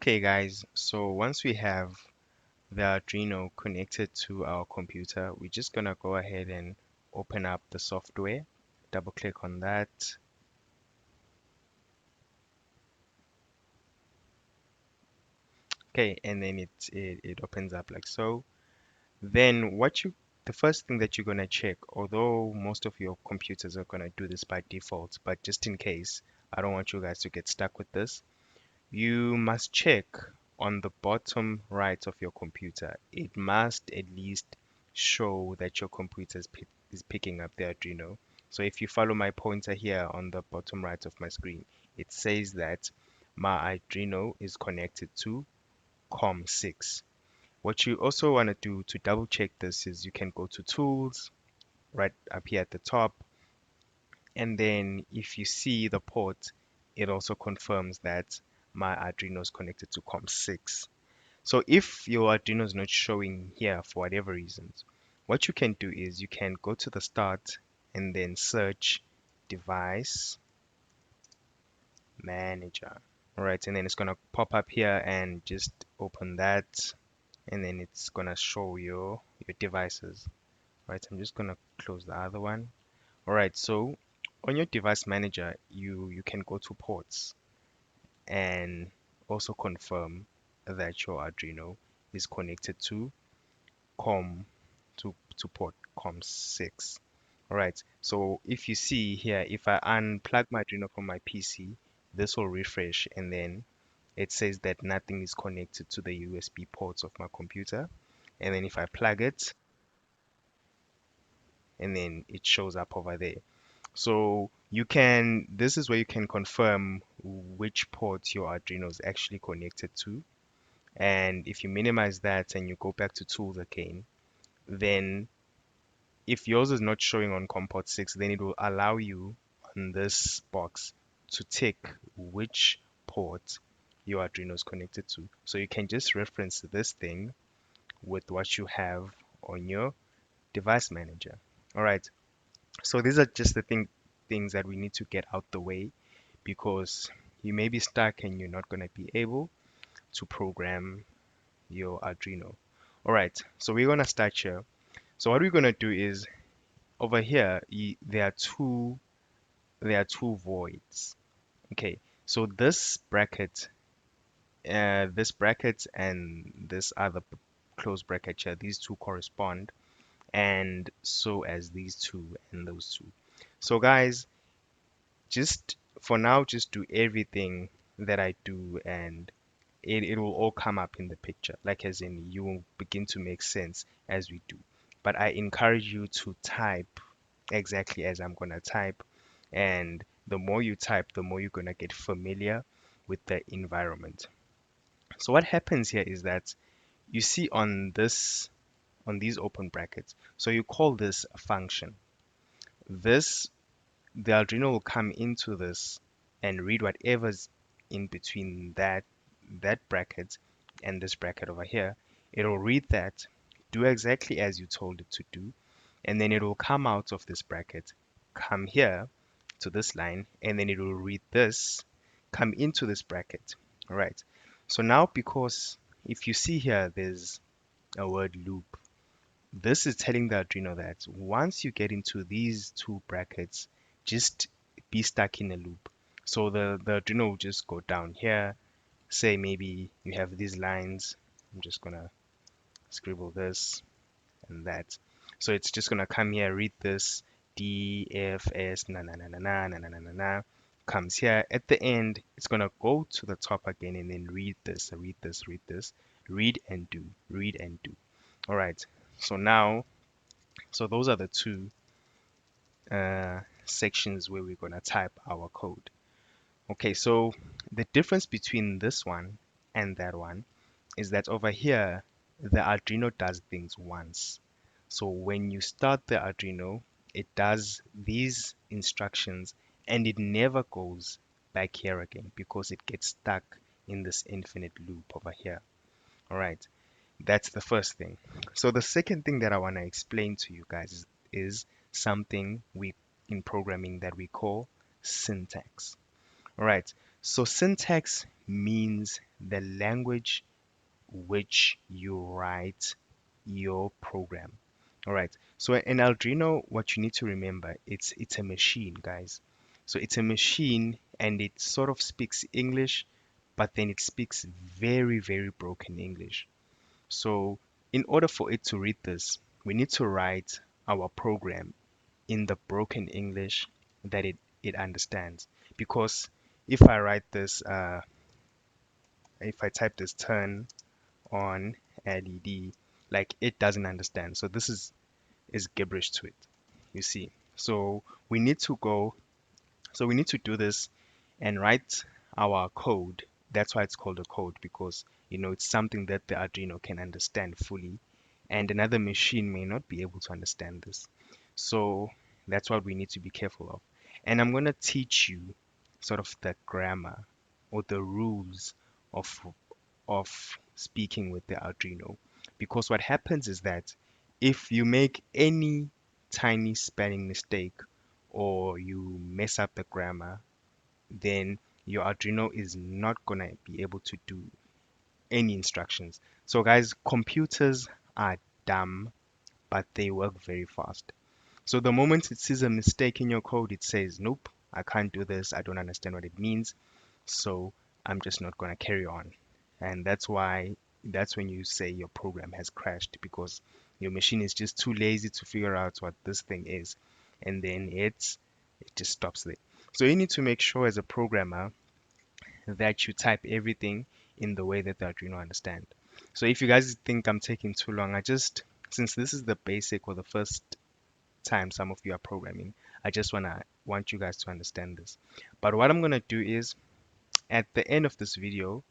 Okay, guys, so once we have the Arduino connected to our computer, we're just gonna go ahead and open up the software, double click on that. Okay, and then it opens up like so. Then the first thing that you're gonna check, although most of your computers are gonna do this by default, but just in case, I don't want you guys to get stuck with this. You must check on the bottom right of your computer. It must at least show that your computer is picking up the Arduino. So if you follow my pointer here on the bottom right of my screen, it says that my Arduino is connected to COM6. What you also want to do to double check this is you can go to Tools right up here at the top, and then if you see the port, it also confirms that my Arduino is connected to COM6. So if your Arduino is not showing here for whatever reasons, what you can do is you can go to the start and then search device manager. All right, and then it's gonna pop up here and just open that, and then it's gonna show your devices. All right, I'm just gonna close the other one. All right, so on your device manager, you can go to ports and also confirm that your Arduino is connected to COM to port COM6. All right, so if you see here, if I unplug my Arduino from my PC, this will refresh and then it says that nothing is connected to the USB ports of my computer. And then if I plug it, and then it shows up over there. So this is where you can confirm which port your Arduino is actually connected to. And if you minimize that and you go back to tools again, then if yours is not showing on COM port 6, then it will allow you on this box to tick which port your Arduino is connected to. So you can just reference this thing with what you have on your device manager. All right. So these are just things that we need to get out the way because you may be stuck and you're not going to be able to program your Arduino. All right, so we're going to start here. So what we're going to do is over here, there are two voids. Okay, so this bracket and this other close bracket here, these two correspond, and so as these two and those two. So guys, just for now, just do everything that I do and it will all come up in the picture. Like as in you will begin to make sense as we do. But I encourage you to type exactly as I'm gonna type. And the more you type, the more you're gonna get familiar with the environment. So what happens here is that you see on these open brackets. So you call this a function. This the Arduino will come into this and read whatever's in between that bracket and this bracket over here. It'll read that, do exactly as you told it to do, and then it will come out of this bracket, come here to this line, and then it will read this, come into this bracket. All right. So now because if you see here, there's a word loop. This is telling the Arduino that once you get into these two brackets, just be stuck in a loop. So the Arduino will just go down here. Say maybe you have these lines. I'm just gonna scribble this and that. So it's just gonna come here, read this D, F, S, na na na na na na na na na na. Comes here at the end. It's gonna go to the top again and then read this, read this, read this, read and do, read and do. All right. So now so those are the two sections where we're going to type our code. Okay, so the difference between this one and that one is that over here, the Arduino does things once. So when you start the Arduino, it does these instructions and it never goes back here again because it gets stuck in this infinite loop over here. All right. That's the first thing. So the second thing that I want to explain to you guys is something we in programming that we call syntax. All right. So syntax means the language which you write your program. All right. So in Arduino, what you need to remember, it's a machine, guys. So it's a machine and it sort of speaks English, but then it speaks very, very broken English. So in order for it to read this, we need to write our program in the broken English that it understands. Because if I write this, if I type this turn on LED, like it doesn't understand. So this is gibberish to it, you see. So we need to go, so we need to do this and write our code. That's why it's called a code because it's something that the Arduino can understand fully, and another machine may not be able to understand this. So that's what we need to be careful of. And I'm going to teach you sort of the grammar or the rules of speaking with the Arduino. Because what happens is that if you make any tiny spelling mistake or you mess up the grammar, then your Arduino is not gonna be able to do any instructions. So guys, computers are dumb, but they work very fast. So the moment it sees a mistake in your code, it says, nope, I can't do this. I don't understand what it means. So I'm just not going to carry on. And that's when you say your program has crashed because your machine is just too lazy to figure out what this thing is. And then it just stops there. So you need to make sure as a programmer that you type everything in the way that the Arduino understand. So if you guys think I'm taking too long, since this is the basic or the first time some of you are programming, I just want you guys to understand this. But what I'm gonna do is at the end of this video,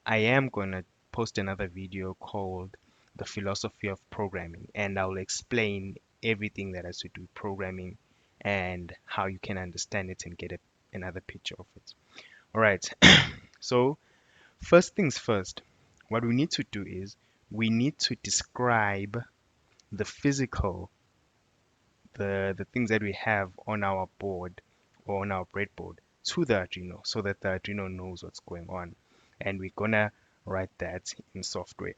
I am gonna post another video called The Philosophy of Programming, and I'll explain everything that has to do with programming and how you can understand it and get another picture of it. All right. So first things first, what we need to do is we need to describe the physical, the things that we have on our board or on our breadboard to the Arduino so that the Arduino knows what's going on. And we're gonna write that in software.